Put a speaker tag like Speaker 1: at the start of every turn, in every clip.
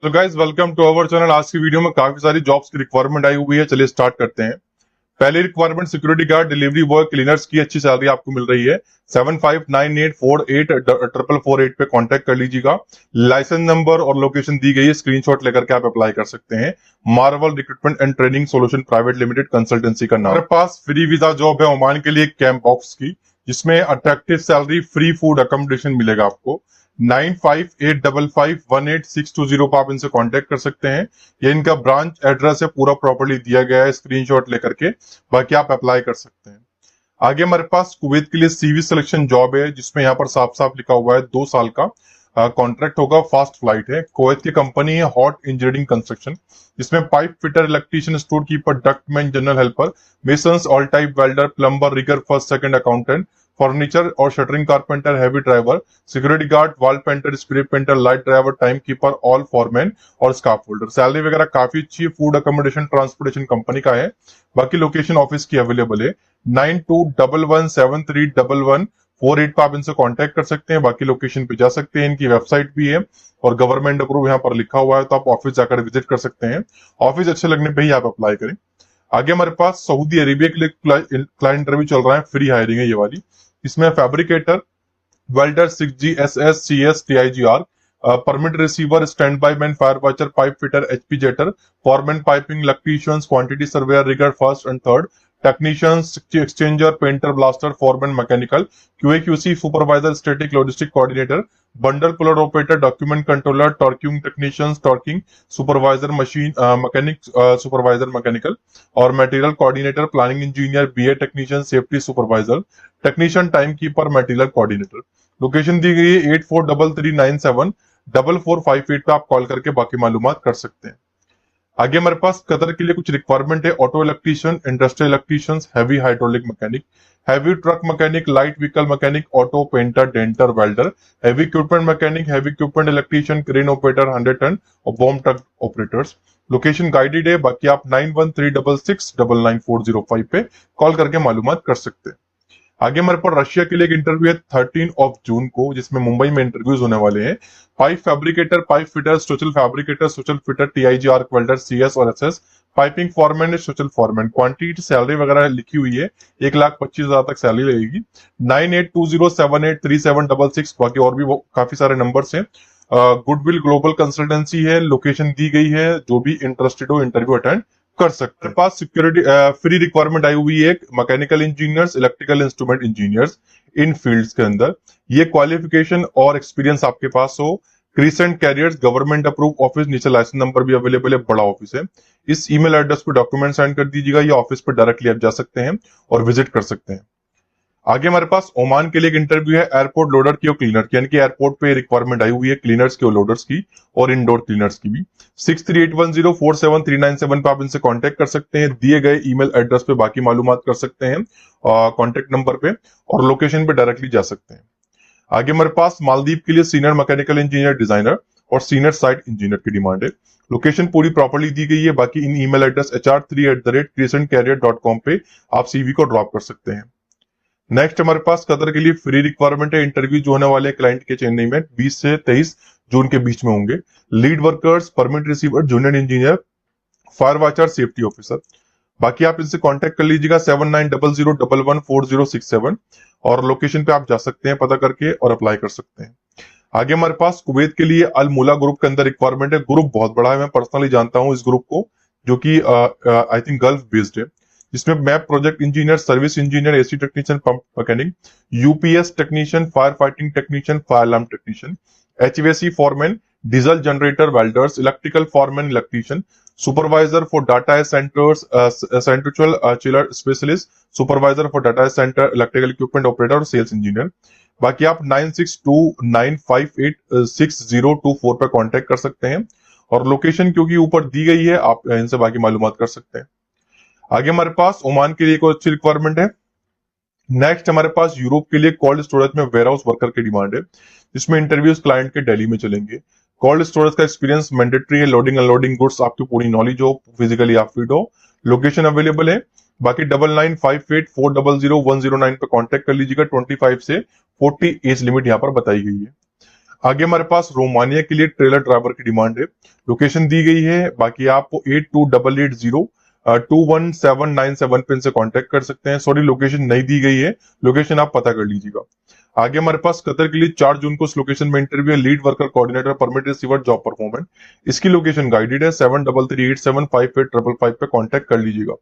Speaker 1: तो guys welcome to our channel. आज की वीडियो में काफी सारी जॉब्स की रिक्वायरमेंट आई हुई है। चलिए स्टार्ट करते हैं। पहली requirement security guard, delivery boy, cleaners की अच्छी सैलरी आपको मिल रही है। 7598484448 पे कांटेक्ट कर लीजिएगा। लाइसेंस नंबर और लोकेशन दी गई है, स्क्रीनशॉट लेकर के आप अप्लाई कर सकते हैं। Marvel recruitment and training solution private limited consultancy का नाम। हमारे पास फ्री वीजा जॉब है ओमान के लिए, कैंप बॉक्स की, जिसमें attractive salary, free food accommodation मिलेगा आपको। 9585518620 पर आप इनसे कांटेक्ट कर सकते हैं। ये इनका ब्रांच एड्रेस है, पूरा प्रॉपर्ली दिया गया है स्क्रीनशॉट लेकर के, बाकी आप अप्लाई कर सकते हैं। आगे हमारे पास कुवैत के लिए सीवी सिलेक्शन जॉब है, जिसमें यहाँ पर साफ साफ लिखा हुआ है 2 साल का कॉन्ट्रैक्ट होगा। फास्ट फ्लाइट है। कुवैत की कंपनी है हॉट इंजीनियरिंग कंस्ट्रक्शन, जिसमें pipe fitter, electrician, store keeper, ductman, general helper, masons, all type welder, plumber, rigger, first second accountant, furniture और shuttering carpenter, heavy driver, security guard, wall painter, spray painter, light driver, time keeper, all foreman और scaffolder. Salary वगैरह काफी अच्छी है। Food accommodation transportation company का है। बाकी location office की अवेलेबल है। 9211731148 पे आप इनसे कांटेक्ट कर सकते हैं। बाकी लोकेशन पे जा सकते हैं। इनकी वेबसाइट भी है और गवर्नमेंट अप्रूव यहाँ पर लिखा हुआ है, तो आप ऑफिस जाकर विजिट कर सकते हैं। ऑफिस अच्छे लगने पे ही आप अप्लाई करें। आगे हमारे पास सऊदी अरेबिया के लिए क्लाइंट इंटरव्यू चल रहा है, फ्री हायरिंग है ये वाली। इसमें fabricator, welder, 6G SS CS TIGR, permit receiver, standby man, fire watcher, pipe fitter, HP jetter, foreman piping, electricians, quantity surveyor, rigger first and third, technicians, exchanger, painter, blaster, foreman mechanical, QA/QC supervisor, static logistic coordinator, bundle puller operator, document controller, torquing technicians, torquing supervisor, machine mechanic supervisor mechanical और material coordinator, planning engineer, BA technician, safety supervisor, technician, time keeper, material coordinator. Location दी गई है 8433974458 पे आप call करके बाकी मालूमात कर सकते हैं। आगे हमारे पास कतर के लिए कुछ रिक्वायरमेंट है। Auto electrician, industrial electricians, heavy hydraulic mechanic, heavy truck mechanic, light vehicle mechanic, auto painter, denter, welder, heavy equipment mechanic, heavy equipment electrician, crane operator, 100 ton और boom truck operators. Location guided है। बाकी आप 9136699405 पे call करके मालूमात कर सकते हैं। आगे हमारे पास रशिया के लिए एक इंटरव्यू है 13 जून को, जिसमें मुंबई में इंटरव्यूज होने वाले हैं। Pipe fabricator, pipe fitter, structural fabricator, structural fitter, TIG arc welder, CS और SS, piping foreman, structural foreman. Quantity salary वगैरह लिखी हुई है, 1,25,000 तक सैलरी लगेगी। 9820783766। बाकी और भी काफी सारे नंबर्स हैं। गुडविल ग्लोबल कंसल्टेंसी है। लोकेशन दी गई है, जो भी इंटरेस्टेड हो इंटरव्यू अटेंड कर सकते हैं। पास सिक्योरिटी फ्री रिक्वायरमेंट आई हुई है, mechanical engineers, electrical instrument engineers in fields के अंदर। ये क्वालिफिकेशन और एक्सपीरियंस आपके पास हो। Crescent Careers, government approve office, नीचे लाइसेंस नंबर भी अवेलेबल है, बड़ा ऑफिस है। इस ईमेल एड्रेस पे डॉक्यूमेंट सेंड कर दीजिएगा, या ऑफिस पे डायरेक्टली आप जा सकते हैं और विजिट कर सकते हैं। आगे हमारे पास ओमान के लिए एक इंटरव्यू है, एयरपोर्ट लोडर की और क्लीनर की, यानी कि एयरपोर्ट पे रिक्वायरमेंट आई हुई है क्लीनर्स की और लोडर्स की और इंडोर क्लीनर्स की भी। 6381047397 पे आप इनसे कांटेक्ट कर सकते हैं। दिए गए ईमेल एड्रेस पे बाकी मालूमात कर सकते हैं, कांटेक्ट नंबर पे और लोकेशन पे डायरेक्टली जा सकते हैं। आगे हमारे पास मालदीव के लिए सीनियर मैकेनिकल इंजीनियर डिजाइनर और सीनियर साइट इंजीनियर की डिमांड है। लोकेशन पूरी प्रॉपर्ली दी गई है। बाकी इन ईमेल एड्रेस hr3@crescentcarrier.com पे आप CV को ड्रॉप कर सकते हैं। नेक्स्ट हमारे पास कतर के लिए फ्री रिक्वायरमेंट है। इंटरव्यू जो होने वाले क्लाइंट के चेन्नई में 20 से 23 जून के बीच में होंगे। Lead workers, permit receiver, junior engineer, fire watcher, safety officer. बाकी आप इनसे कांटेक्ट कर लीजिएगा 7900114067 और लोकेशन पे आप जा सकते हैं पता करके और अप्लाई कर सकते हैं। आगे हमारे पास कुवैत के लिए अल मुला ग्रुप के अंदर रिक्वायरमेंट है। ग्रुप बहुत बड़ा है, मैं पर्सनली जानता हूं इस ग्रुप को, जो कि आई थिंक गल्फ बेस्ड है। जिसमें map project engineer, service engineer, AC technician, pump mechanic, UPS technician, fire fighting technician, fire alarm technician, HVAC foreman, diesel generator, welders, electrical foreman, electrician, supervisor for data centres, central chiller specialist, supervisor for data centre, electrical equipment operator और sales engineer. बाकी आप 9629586024 पर contact कर सकते हैं और location क्योंकि ऊपर दी गई है, आप इनसे बाकी मालूमात कर सकते हैं। आगे हमारे पास ओमान के लिए कोई अच्छी रिक्वायरमेंट है। नेक्स्ट हमारे पास यूरोप के लिए कोल्ड स्टोरेज में वेयरहाउस वर्कर की डिमांड है, जिसमें इंटरव्यूज क्लाइंट के दिल्ली में चलेंगे। कोल्ड स्टोरेज का एक्सपीरियंस मैंडेटरी है। लोडिंग अनलोडिंग गुड्स आपकी पूरी नॉलेज हो, फिजिकली आप फिट हो। लोकेशन अवेलेबल है। बाकी 9958400109 पे कांटेक्ट कर लीजिएगा। 25 से 40 एज लिमिट यहाँ पर बताई गई है। आगे हमारे पास रोमानिया के लिए ट्रेलर ड्राइवर की डिमांड है। लोकेशन दी गई है, बाकी आप 8288021797 पे इनसे कांटेक्ट कर सकते हैं। सॉरी, लोकेशन नहीं दी गई है, लोकेशन आप पता कर लीजिएगा। आगे हमारे पास कतर के लिए 4 जून को इस लोकेशन में इंटरव्यू है, lead worker coordinator permit receiver job performance. इसकी लोकेशन गाइडेड है, 7338758555 पे कांटेक्ट कर लीजिएगा।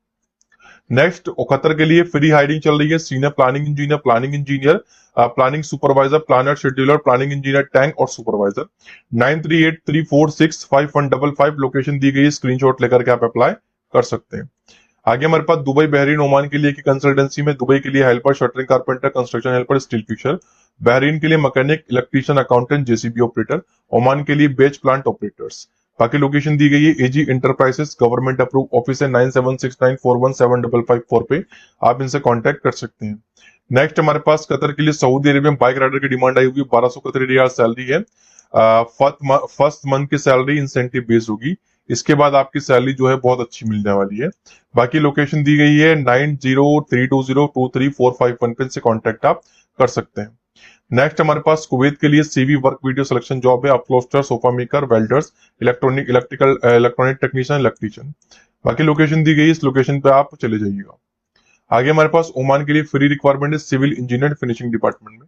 Speaker 1: नेक्स्ट, कतर के लिए फ्री हायरिंग चल रही है, senior planning engineer, planning supervisor, planner, scheduler, planning engineer, tank और सुपरवाइजर। 9383465155 लोकेशन दी गई है, स्क्रीनशॉट लेकर के आप अप्लाई कर सकते हैं। आगे हमारे पास दुबई, बहरीन, ओमान के लिए की कंसल्टेंसी में, दुबई के लिए helper, shuttering carpenter, construction helper, steel fixer. Bahrain के लिए mechanic, electrician, accountant, JCB operator. Oman के लिए बेच प्लांट ऑपरेटर्स। बाकी लोकेशन दी गई है, AG enterprises, government approve office है, 9769417554 पे आप इनसे कांटेक्ट कर सकते हैं। नेक्स्ट हमारे पास कतर के लिए सऊदी अरेबियन बाइक राइडर की डिमांड आई हुई है, 1200 कतरी रियाल सैलरी है। फर्स्ट मंथ की सैलरी इंसेंटिव बेस होगी, इसके बाद आपकी सैलरी जो है बहुत अच्छी मिलने वाली है। बाकी लोकेशन दी गई है 9032023451 पे इनसे कांटेक्ट आप कर सकते हैं। नेक्स्ट हमारे पास कुवैत के लिए CV work video selection job है, upholster, sofa maker, welders, electronic technician, electrician. बाकी लोकेशन दी गई, इस लोकेशन पे आप चले जाइएगा। आगे हमारे पास ओमान के लिए फ्री रिक्वायरमेंट है, सिविल इंजीनियर फिनिशिंग डिपार्टमेंट में।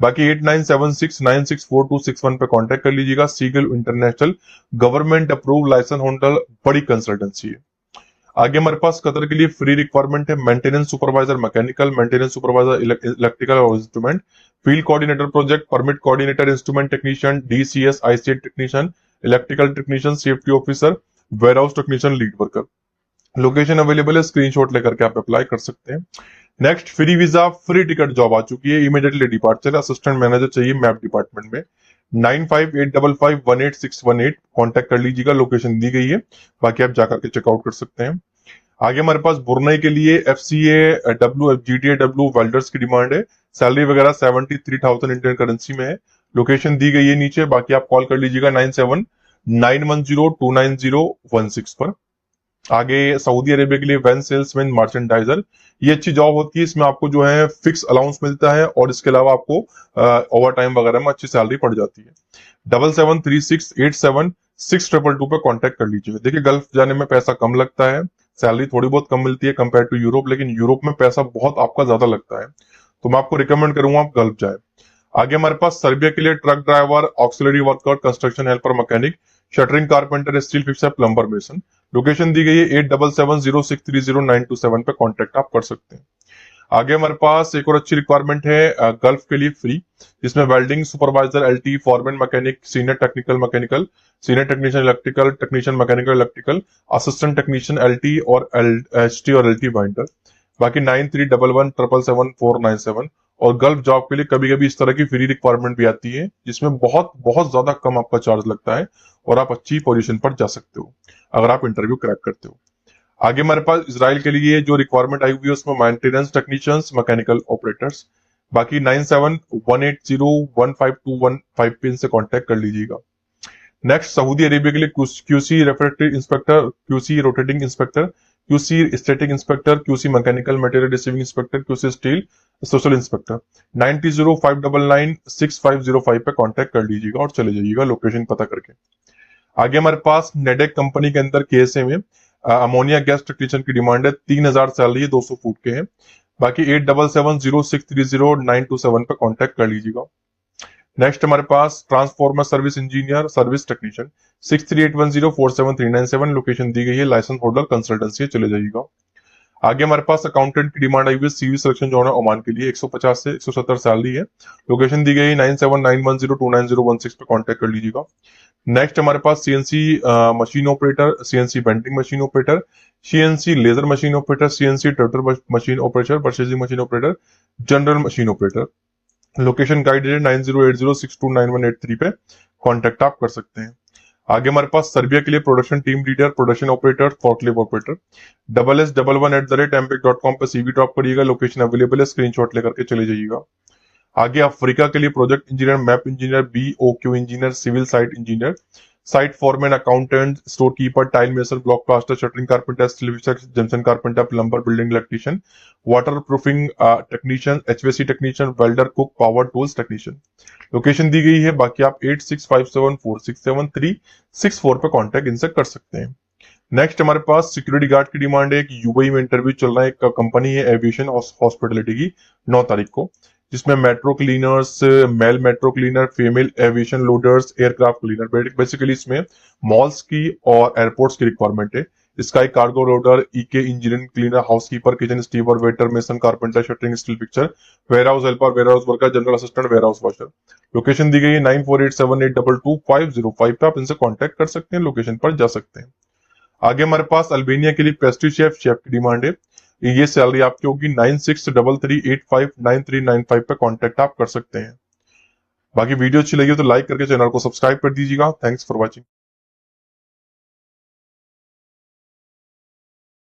Speaker 1: बाकी 8976964261 पे कांटेक्ट कर लीजिएगा। Seagull international government approve licence holder बड़ी कंसल्टेंसी है। आगे हमारे पास कतर के लिए फ्री रिक्वायरमेंट है, maintenance supervisor mechanical, maintenance supervisor electrical और instrument, field coordinator project, permit coordinator, instrument technician, DCS आईसीएट technician, electrical technician, safety officer, warehouse technician, lead worker. Location available है, स्क्रीनशॉट लेकर के आप अप्लाई कर सकते हैं। Next, free visa free ticket job आ चुकी है, इमीडिएटली डिपार्चर, असिस्टेंट मैनेजर चाहिए मैप डिपार्टमेंट में। 9585518618 कांटेक्ट कर लीजिएगा, लोकेशन दी गई है, बाकी आप जाकर के चेकआउट कर सकते हैं। आगे हमारे पास बुरनई के लिए FCAW GTAW वेल्डर्स की डिमांड है, सैलरी वगैरह 73,000 इंडियन करेंसी में है। लोकेशन दी गई है नीचे, बाकी आप कॉल कर लीजिएगा 9791029016 पर। आगे सऊदी अरेबिया के लिए वैन सेल्समैन मर्चेंडाइजर, ये अच्छी जॉब होती है, इसमें आपको जो है फिक्स अलाउंस मिलता है और इसके अलावा आपको ओवर टाइम वगैरह में अच्छी सैलरी पड़ जाती है। 7736876222 पे कांटेक्ट कर लीजिएगा। देखिए, गल्फ जाने में पैसा कम लगता है, सैलरी थोड़ी बहुत कम मिलती है कंपेयर टू यूरोप, लेकिन यूरोप में पैसा बहुत आपका ज्यादा लगता है, तो मैं आपको रिकमेंड करूंगा आप गल्फ जाए। आगे हमारे पास सर्बिया के लिए truck driver, auxiliary worker, construction helper, mechanic, shuttering carpenter, steel fixer, plumber, mason. Location दी गई है 8770630927 पे कांटेक्ट आप कर सकते हैं। आगे हमारे पास एक और अच्छी रिक्वायरमेंट है गल्फ के लिए फ्री, जिसमें welding supervisor, LT, foreman mechanic, senior technical mechanical, senior technician electrical, technician mechanical electrical, assistant technician LT और HT और LT बाइंडर। बाकी 9311777497। और गल्फ जॉब के लिए कभी कभी इस तरह की फ्री रिक्वायरमेंट भी आती है, जिसमें बहुत बहुत ज्यादा कम आपका चार्ज लगता है और आप अच्छी पोजीशन पर जा सकते हो अगर आप इंटरव्यू क्रैक करते हो। आगे हमारे पास इजराइल के लिए जो रिक्वायरमेंट आई हुई है उसमें मेंटेनेंस टेक्नीशियंस, मैकेनिकल ऑपरेटर्स। बाकी 9718015215 पे इनसे कांटेक्ट कर लीजिएगा। नेक्स्ट, सऊदी अरेबिया के लिए QC refractory inspector, QC rotating inspector, QC static inspector, QC mechanical material receiving inspector, QC steel social inspector. 9005996505 पे कांटेक्ट कर लीजिएगा और चले जाइएगा लोकेशन पता करके। आगे हमारे पास नेडेक कंपनी के अंदर KSA में अमोनिया गैस टेक्नीशियन की डिमांड है, 3000 सैलरी है, 200 फुट के हैं। बाकी 8770630927 पे कांटेक्ट कर लीजिएगा। नेक्स्ट हमारे पास transformer service engineer, service technician, 6381047397 location दी गई है, लाइसेंस होल्डर, कंसल्टेंसी, चले जाइएगा। आगे हमारे पास अकाउंटेंट की डिमांड आई हुई है, CV सिलेक्शन जो है ओमान के लिए, 150 से 170 सैलरी है, लोकेशन दी गई है 9791029016 पे कांटेक्ट कर लीजिएगा। नेक्स्ट हमारे पास CNC machine operator, CNC bending machine operator, CNC laser machine operator, CNC turret machine operator, purchasing machine operator, general machine operator. Location guided है 9080629183 पे कांटेक्ट आप कर सकते हैं। आगे हमारे पास सर्बिया के लिए production team leader, production operator, forklift operator. SS11@therampec.com पे CV ड्रॉप करिएगा, लोकेशन अवेलेबल है, स्क्रीनशॉट लेकर के चले जाइएगा। आगे अफ्रीका के लिए project engineer, map engineer, BOQ engineer, civil site engineer. Site foreman, accountant, store keeper, tile mason, block plaster, shuttering carpenter, steel fixer, junction carpenter, plumber, building electrician, water proofing technician, HVAC technician, welder, cook, power tools technician. Location दी गई है, बाकी आप 8657467364 पे contact इनसे कर सकते हैं। नेक्स्ट हमारे पास सिक्योरिटी गार्ड की डिमांड है। एक यूएई में इंटरव्यू चल रहा है, एक कंपनी है एविएशन हॉस्पिटलिटी की, 9 तारीख को, जिसमें metro cleaners, male metro cleaner, female aviation loaders, aircraft cleaner, basically इसमें मॉल्स की और एयरपोर्ट्स की रिक्वायरमेंट है। Sky cargo loader, EK engineering cleaner, housekeeper, kitchen steward, waiter, mason, carpenter, shuttering, steel fixer, warehouse helper, warehouse worker, general assistant, warehouse washer. Location दी गई है 9487822505 पे, आप इनसे कॉन्टेक्ट कर सकते हैं, लोकेशन पर जा सकते हैं। आगे हमारे पास अल्बेनिया के लिए पेस्ट्री शेफ की डिमांड है। ये सैलरी आपकी होगी 9633859395 पे कांटेक्ट आप कर सकते हैं। बाकी वीडियो अच्छी लगी हो तो लाइक करके चैनल को सब्सक्राइब कर दीजिएगा। Thanks for watching.